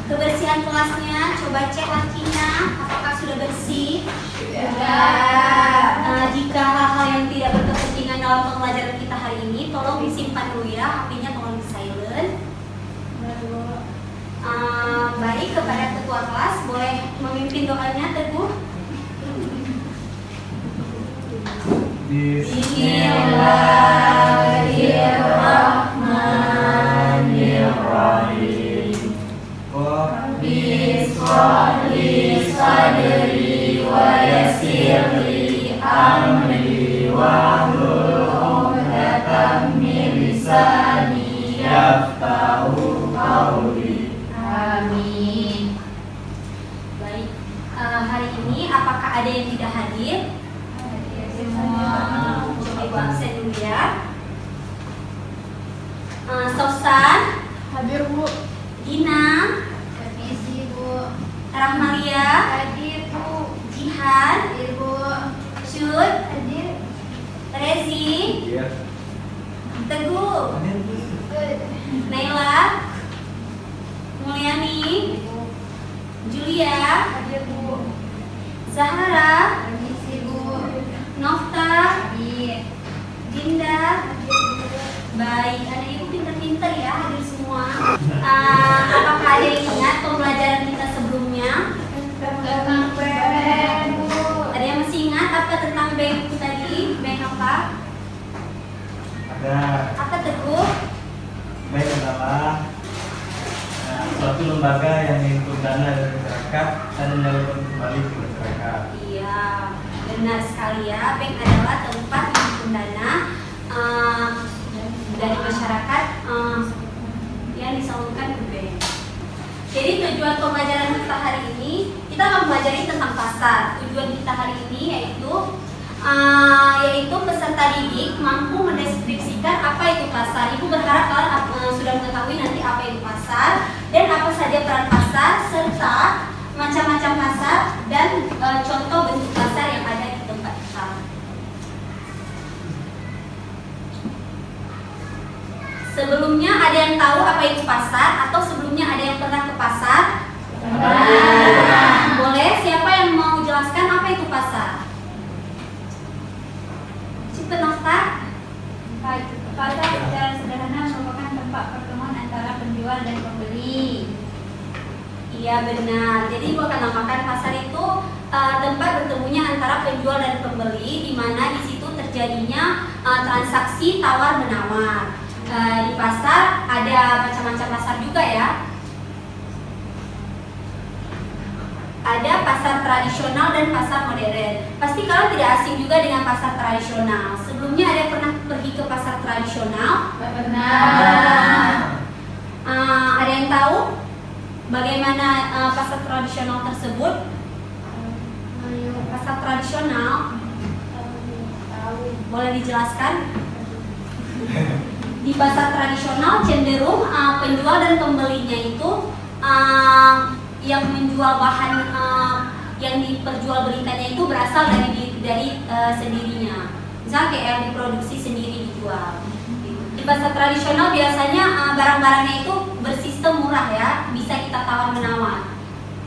Kebersihan kelasnya, coba cek lakinya apakah sudah bersih. Jika hal-hal yang tidak berkepentingan dalam pembelajaran kita hari ini, tolong disimpan dulu ya, HP-nya tolong di silent. Baik, kepada ketua kelas boleh memimpin doanya, Teguh. Bismillahirrahmanirrahim. Bismillah sadri wa yassirli amri wahlul 'uqdatam min lisani yafqahu qawli. Amin. Baik, hari ini apakah ada yang tidak hadir? Semua. Coba Ibu absen dulu ya. Sosan, Hadir Bu. Dina, Permisi Bu. Rahmalia, Hadir Bu. Jihan, Hadir Bu. Syud, Hadir. Rezi, Teguh, Naila, Mulyani, Julia, Hadir Bu. Zahara, Permisi Bu. Nofta, Hadir. Dinda. Baik, anak ibu pintar-pintar ya, hadir semua. Apakah ada yang ingat pembelajaran kita sebelumnya? Tentang PN Bu. Ada yang masih ingat apa tentang bank itu tadi? Bank apa? Ada. Apa Teguh? Bank adalah suatu lembaga yang menghimpun dana dari masyarakat dan menyalurkan kembali ke masyarakat. Iya, benar sekali ya. Bank adalah tempat menghimpun dana dari masyarakat yang disalurkan ke bank. Jadi tujuan pembelajaran kita hari ini, kita akan mempelajari tentang pasar. Tujuan kita hari ini yaitu peserta didik mampu mendeskripsikan apa itu pasar. Ibu berharap kalian sudah mengetahui nanti apa itu pasar dan apa saja peran pasar serta macam-macam pasar dan contoh bentuk pasar yang ada di tempat kita. Sebelumnya ada yang tahu apa itu pasar atau sebelumnya ada yang pernah ke pasar? Boleh, siapa yang mau jelaskan apa itu pasar? Cepat Nofta. Pasar secara sederhana merupakan tempat pertemuan antara penjual dan pembeli. Iya benar. Jadi ibu akan namakan pasar itu tempat bertemunya antara penjual dan pembeli, di mana di situ terjadinya transaksi tawar menawar. Di pasar ada macam-macam pasar juga ya. Ada pasar tradisional dan pasar modern. Pasti kalian tidak asing juga dengan pasar tradisional. Sebelumnya ada yang pernah pergi ke pasar tradisional? Benar. Ada yang tahu bagaimana pasar tradisional tersebut? Pasar tradisional boleh dijelaskan? Di pasar tradisional cenderung penjual dan pembelinya itu yang menjual bahan yang diperjualbelikannya itu berasal dari sendirinya. Misalnya kayak yang diproduksi sendiri dijual. Di pasar tradisional biasanya barang-barangnya itu bersistem murah ya, bisa kita tawar menawar.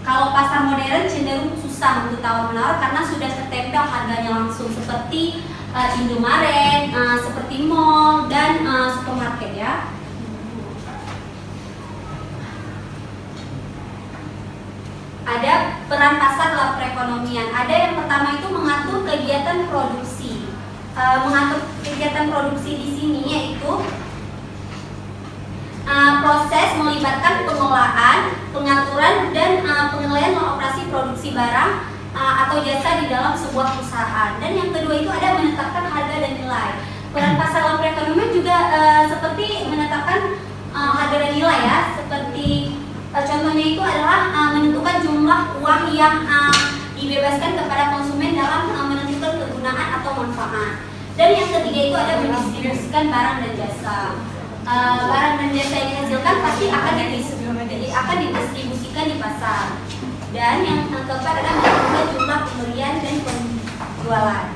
Kalau pasar modern cenderung susah untuk tawar menawar karena sudah tertempel harganya langsung seperti Indomaret, seperti mall dan supermarket ya. Ada peran pasar dalam perekonomian. Ada yang pertama itu mengatur kegiatan produksi. Mengatur kegiatan produksi di sini yaitu proses melibatkan pengolahan, pengaturan dan penilaian operasi produksi barang atau jasa di dalam sebuah perusahaan. Dan yang kedua itu ada menetapkan harga dan nilai. Peran pasar dalam perekonomian juga seperti menetapkan harga dan nilai ya. Seperti contohnya itu adalah menentukan jumlah uang yang dibebaskan kepada konsumen dalam menentukan kegunaan atau manfaat. Dan yang ketiga itu ada mendistribusikan barang dan jasa. Barang dan jasa yang dihasilkan pasti akan didistribusikan di pasar. Dan yang keempat adalah menentukan jumlah pembelian dan penjualan.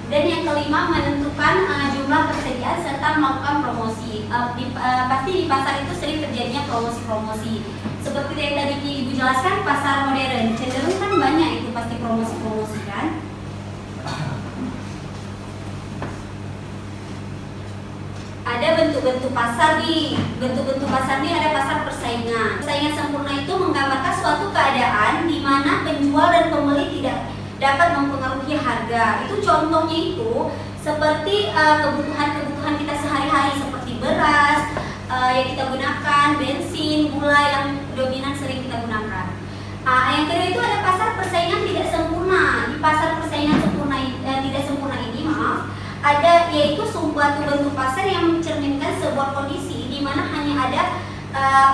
Dan yang kelima, menentukan jumlah persediaan serta melakukan promosi. Pasti di pasar itu sering terjadinya promosi-promosi. Seperti yang tadi Ibu jelaskan, pasar modern cenderung kan banyak itu pasti promosi-promosi kan. Ada bentuk-bentuk pasar nih. Bentuk-bentuk pasar nih ada pasar persaingan. Persaingan sempurna itu menggambarkan suatu keadaan di mana penjual dan pembeli tidak dapat mempengaruhi harga. Itu contohnya itu seperti kebutuhan-kebutuhan kita sehari-hari seperti beras yang kita gunakan, bensin, gula yang dominan sering kita gunakan. Yang kedua itu ada pasar persaingan tidak sempurna. Di pasar persaingan tidak sempurna ini, ada yaitu suatu bentuk pasar yang mencerminkan sebuah kondisi di mana hanya ada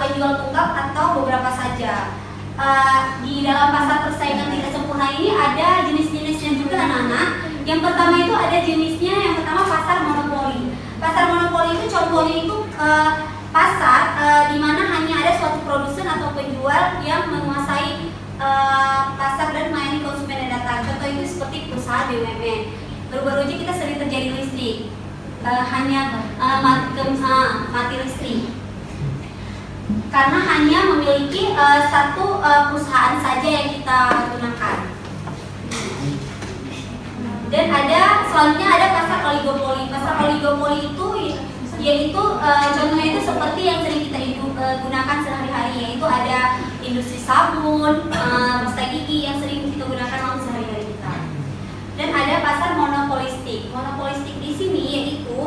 penjual tunggal atau beberapa saja. Di dalam pasar persaingan tidak sempurna ini ada jenis-jenisnya juga anak-anak. Yang pertama itu ada jenisnya, yang pertama pasar monopoli. Pasar monopoli itu contohnya itu pasar di mana hanya ada suatu produsen atau penjual yang menguasai pasar dan melayani konsumen yang datang. Contoh itu seperti perusahaan BUMN. Baru-baru aja kita sering terjadi listrik, hanya mati listrik. Karena hanya memiliki satu perusahaan saja yang kita gunakan. Dan selanjutnya ada pasar oligopoli. Pasar oligopoli itu yaitu contohnya itu seperti yang sering kita gunakan sehari-hari, yaitu ada industri sabun, pasta gigi yang sering kita gunakan dalam sehari-hari kita. Dan ada pasar monopolistik. Monopolistik di sini yaitu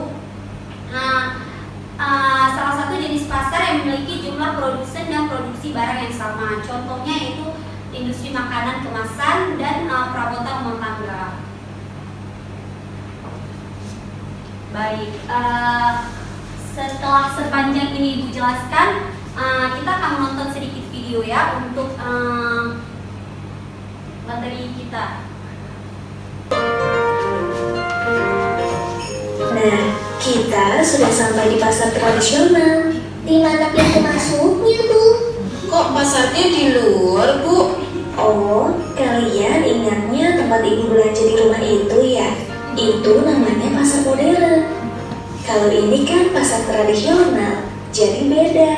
salah satu jenis pasar yang memiliki jumlah produsen dan produksi barang yang sama. Contohnya yaitu industri makanan kemasan dan perabotan rumah tangga. Baik, setelah sepanjang ini Ibu jelaskan, kita akan menonton sedikit video ya untuk materi kita. Nah, kita sudah sampai di pasar tradisional. Di mana pintu masuknya, Bu? Kok pasarnya di luar, Bu? Oh, kalian ingatnya tempat Ibu belanja di rumah itu ya? Itu namanya pasar modern. Kalau ini kan pasar tradisional, jadi beda.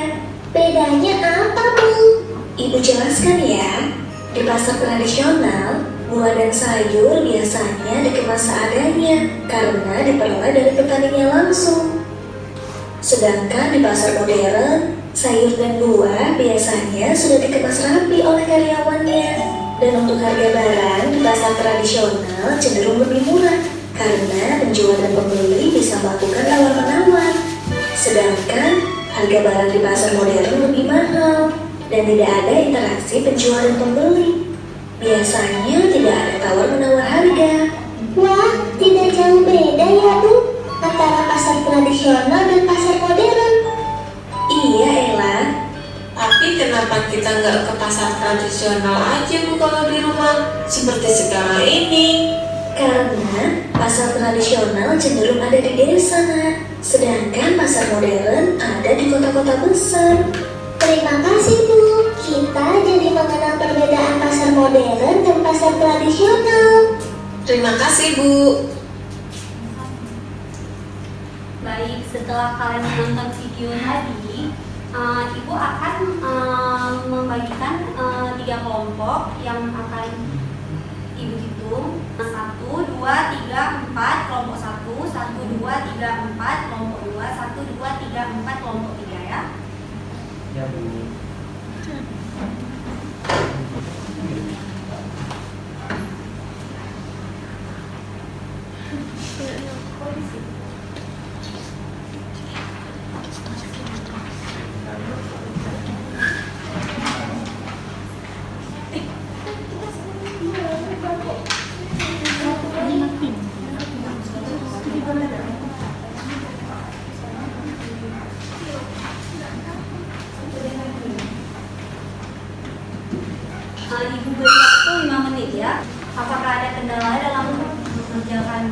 Bedanya apa, Bu? Ibu jelaskan ya. Di pasar tradisional, buah dan sayur biasanya dikemas seadanya karena diperoleh dari petaninya langsung. Sedangkan di pasar modern, sayur dan buah biasanya sudah dikemas rapi oleh karyawannya. Dan untuk harga barang di pasar tradisional cenderung lebih murah karena penjual dan pembeli bisa melakukan tawar-menawar. Sedangkan harga barang di pasar modern lebih mahal dan tidak ada interaksi penjual dan pembeli. Biasanya tidak ada tawar-menawar harga. Wah, tidak jauh beda ya, Bu, antara pasar tradisional dan pasar modern. Iya, Ella. Tapi kenapa kita nggak ke pasar tradisional aja, Bu, kalau di rumah? Seperti sekarang ini. Karena pasar tradisional cenderung ada di desa, Nak. Sedangkan pasar modern ada di kota-kota besar. Terima kasih, Bu. Kita jadi mengenal perbedaan pasar modern dan pasar tradisional. Terima kasih, Bu. Baik, setelah kalian menonton video tadi, Ibu akan membagikan 3 kelompok yang akan Ibu hitung. 1, 2, 3, 4 kelompok 1, 1, 2, 3, 4 kelompok 2, 1, 2, 3, 4 kelompok 3 ya. Ya, Bu. Ibu beri waktu 5 menit ya. Apakah ada kendala dalam mengerjakan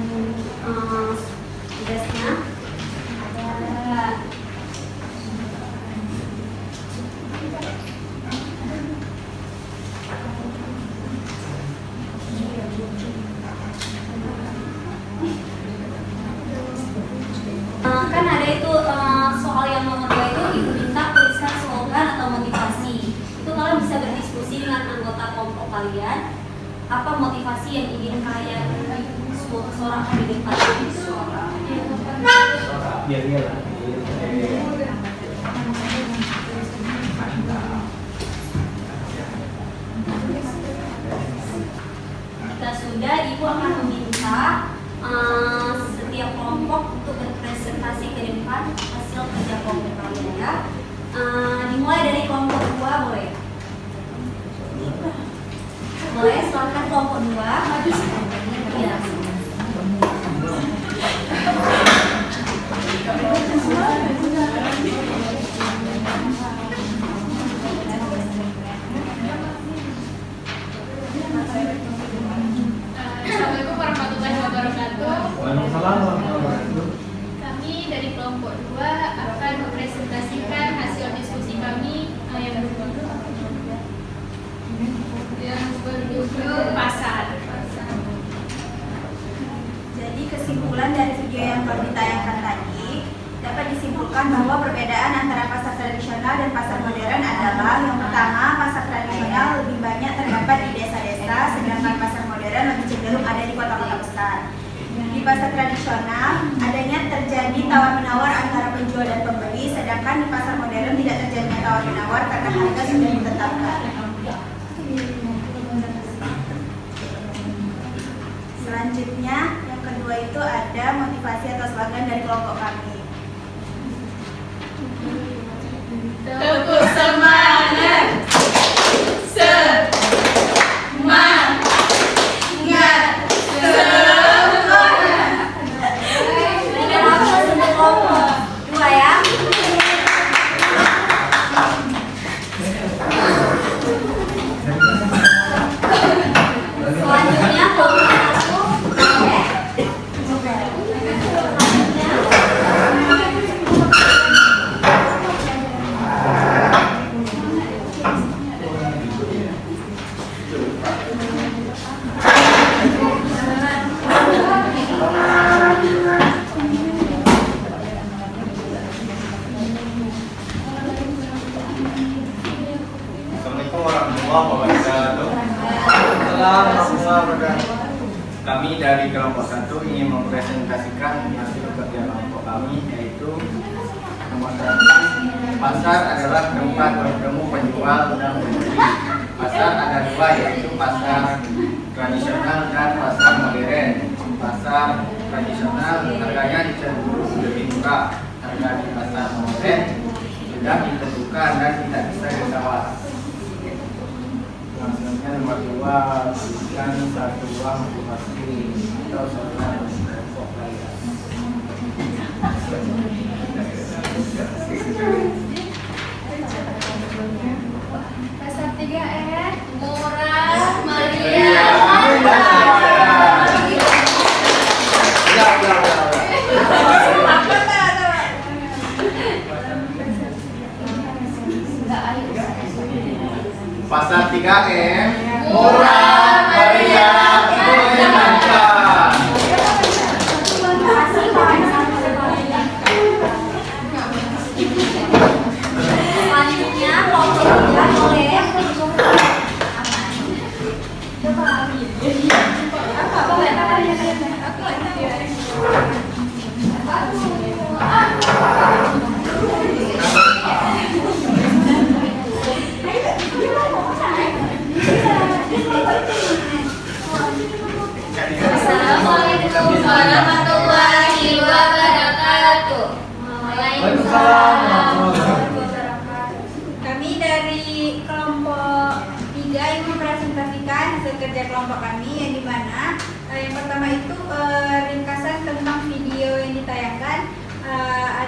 kalian? Apa motivasi yang ingin kalian suarakan di depan? Biar dia lah. Jika sudah, Ibu akan meminta setiap kelompok untuk berpresentasi ke depan hasil kerja kelompok kalian ya. Dimulai dari kelompok 2 boleh? Boleh, silakan kelompok 2. Ya. Assalamualaikum warahmatullahi wabarakatuh. Waalaikumsalam warahmatullahi wabarakatuh. Kami dari kelompok 2 akan mempresentasikan hasil diskusi kami yang berjudul pasar. Jadi kesimpulan dari video yang telah ditayangkan tadi dapat disimpulkan bahwa perbedaan antara pasar tradisional dan pasar modern adalah yang pertama, pasar tradisional lebih banyak terdapat di desa-desa, sedangkan pasar modern lebih cenderung ada di kota-kota besar. Di pasar tradisional adanya terjadi tawar-menawar antara penjual dan pembeli, sedangkan di pasar modern tidak terjadinya tawar-menawar karena harga sudah ditetapkan. Selanjutnya, yang kedua itu ada motivasi atau slogan dari kelompok kami. Teguh semangat, semangat, Berikan aplaus untuk kelompok 2 ya. Selanjutnya kelompok Assalamualaikum warahmatullahi wabarakatuh. Assalamualaikum wabarakatuh. Kami dari kelompok 1 ingin mempresentasikan hasil kerja kelompok kami, yaitu nomor 1, pasar adalah tempat bertemu penjual dan pembeli. Pasar ada 2, yaitu pasar tradisional dan pasar modern. Pasar tradisional harganya cenderung lebih murah. Harga di pasar modern sudah ditentukan dan tidak bisa ditawar. Selanjutnya nomor 2, berikan satu uang motivasi atau slogan kelompok kalian. pasar 3R, murah, meriah, Pasar 3M, murah, meriah, menyenangkan. Selanjutnya kelompok 3 boleh. Assalamualaikum warahmatullahi wabarakatuh. Kami dari kelompok 3 yang mempresentasikan hasil kerja kelompok kami, yang dimana yang pertama itu ringkasan tentang video yang ditayangkan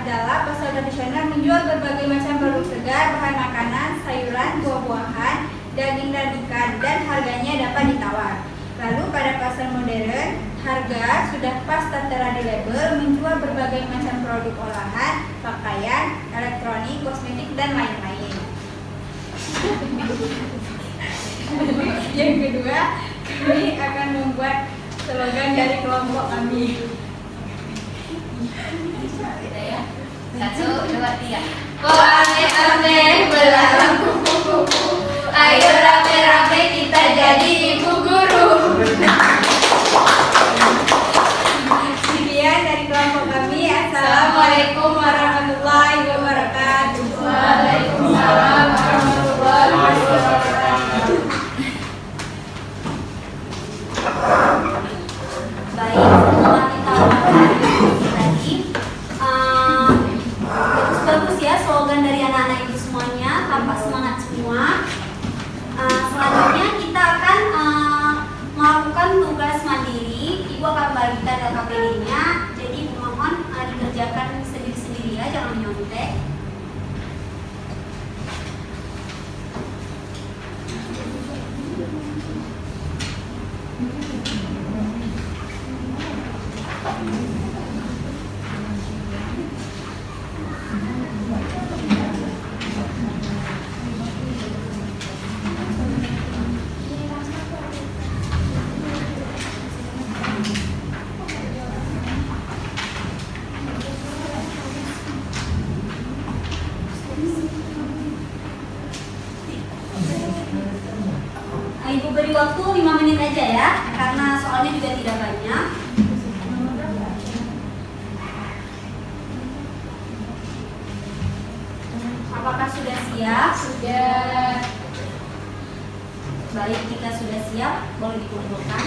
adalah pasar tradisional menjual berbagai macam produk segar, bahan makanan, sayuran, buah-buahan, daging dan ikan, dan harganya dapat ditawar. Lalu pada pasar modern, harga sudah pas tertera di label, menjual berbagai macam produk olahan, pakaian, elektronik, kosmetik, dan lain-lain. Yang kedua, kami akan membuat slogan dari kelompok kami. Satu, dua, tiga. Oh ame-ame belalang kupu-kupu, ayo rame-rame kita jadi Ibu beri waktu 5 menit aja ya, karena soalnya juga tidak banyak. Apakah sudah siap? Sudah. Baik, jika sudah siap, boleh dikumpulkan.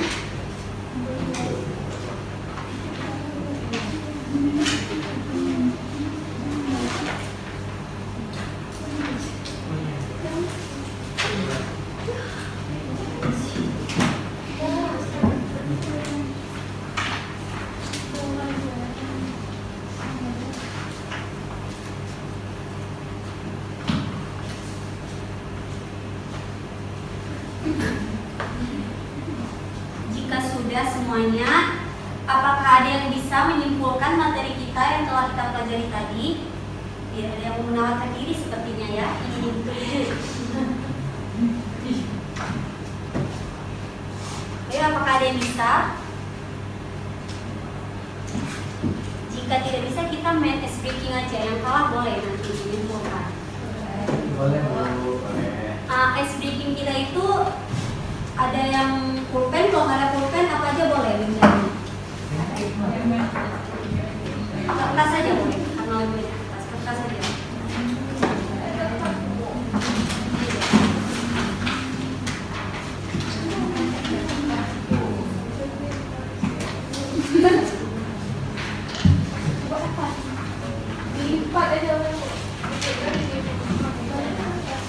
Jika sudah semuanya, apakah ada yang bisa menyimpulkan materi kita yang telah kita pelajari tadi? Ya, ada yang menawarkan diri sepertinya ya. Ayo, apakah ada yang bisa? Jika tidak bisa, kita main ice breaking aja. Yang kalah boleh nanti menyimpulkan. Boleh Bu, boleh. Ice breaking kita itu ada yang pulpen, kalau nggak ada pulpen apa aja boleh bintangnya. Kertas aja boleh, karena lebih banyak kertas aja. Lipat aja.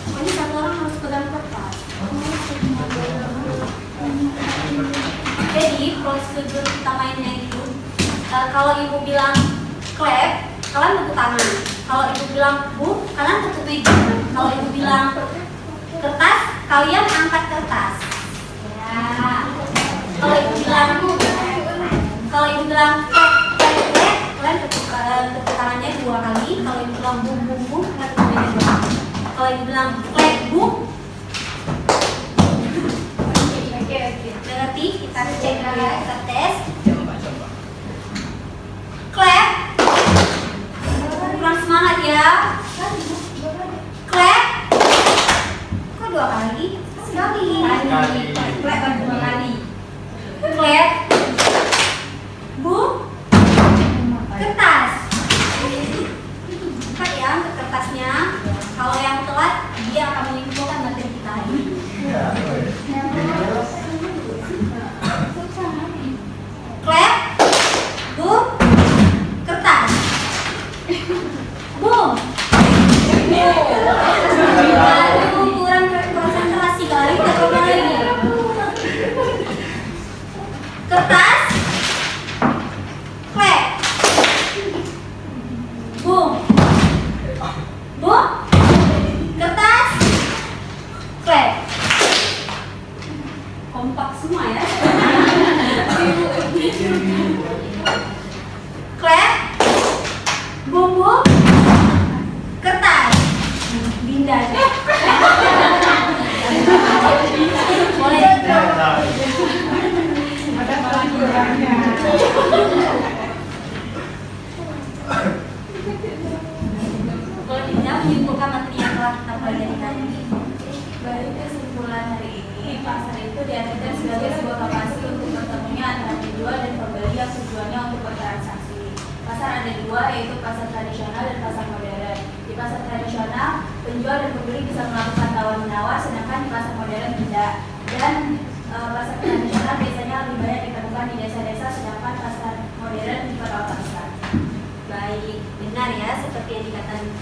Pokoknya satu orang harus pegang kertas. Jadi prosedur kita mainnya itu, kalau ibu bilang clap, kalian tepuk tangan. Kalau ibu bilang bu, kalian tepuk meja. Kalau ibu bilang kertas, kalian angkat kertas. Ya. Kalau ibu bilang clap, kalian tepuk tangannya 2 kali. Kalau ibu bilang bu, kalian tepuk meja 2 kali. Kalau ibu bilang clap bu, berarti kita cek ya, kita tes. Clap. Kurang semangat ya. Clap. Kok 2 kali? Sekali. Clap 2 kali. Clap. Bu. Kertas. Cepat ya untuk kertasnya. Kalau yang telat, dia akan menyimpulkan materi kita hari ini. Clap, bu, kertas, boom. Aduh, kurang konsentrasi kali, kita coba lagi. Kertas, clap, boom, boom, kertas, clap. Kompak semua ya. Clap, bumbu, kertas, Dinda. Boleh. Ada pelajarannya. Kalau Dinda menyimpulkan materi yang telah kita pelajari tadi. Baru kesimpulan hari ini, pasar itu diartikan sebagai sebuah lokasi untuk bertemunya antara penjual dan pembeli yang tujuannya untuk bertransaksi. Pasar ada 2, yaitu pasar tradisional dan pasar modern. Di pasar tradisional, penjual dan pembeli bisa melakukan tawar-menawar, sedangkan di pasar modern tidak. Dan pasar tradisional biasanya lebih banyak ditemukan di desa-desa, sedangkan pasar modern di kota-kota. Baik, benar ya, seperti yang dikatakan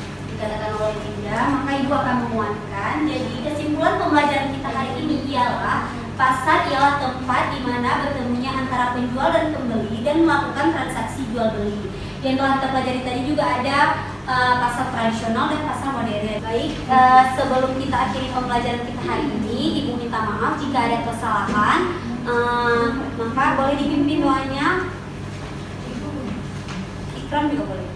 oleh Dinda, maka ibu akan menguatkan. Jadi kesimpulan pembelajaran kita hari ini ialah pasar ialah tempat di mana bertemunya antara penjual dan pembeli dan melakukan transaksi jual beli. Yang telah kita pelajari tadi juga ada pasar tradisional dan pasar modern. Baik, sebelum kita akhiri pembelajaran kita hari ini, ibu minta maaf jika ada kesalahan. Maka boleh dipimpin doanya. Ikram juga boleh.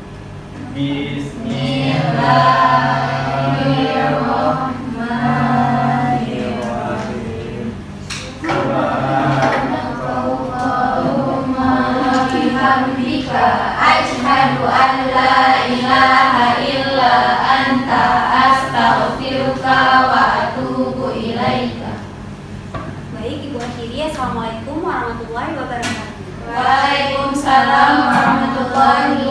Bismillahirrahmanirrahim. Subhanakallahumma wa bihamdika asyhadu an la ilaha illa anta Waalaikumsalam warahmatullahi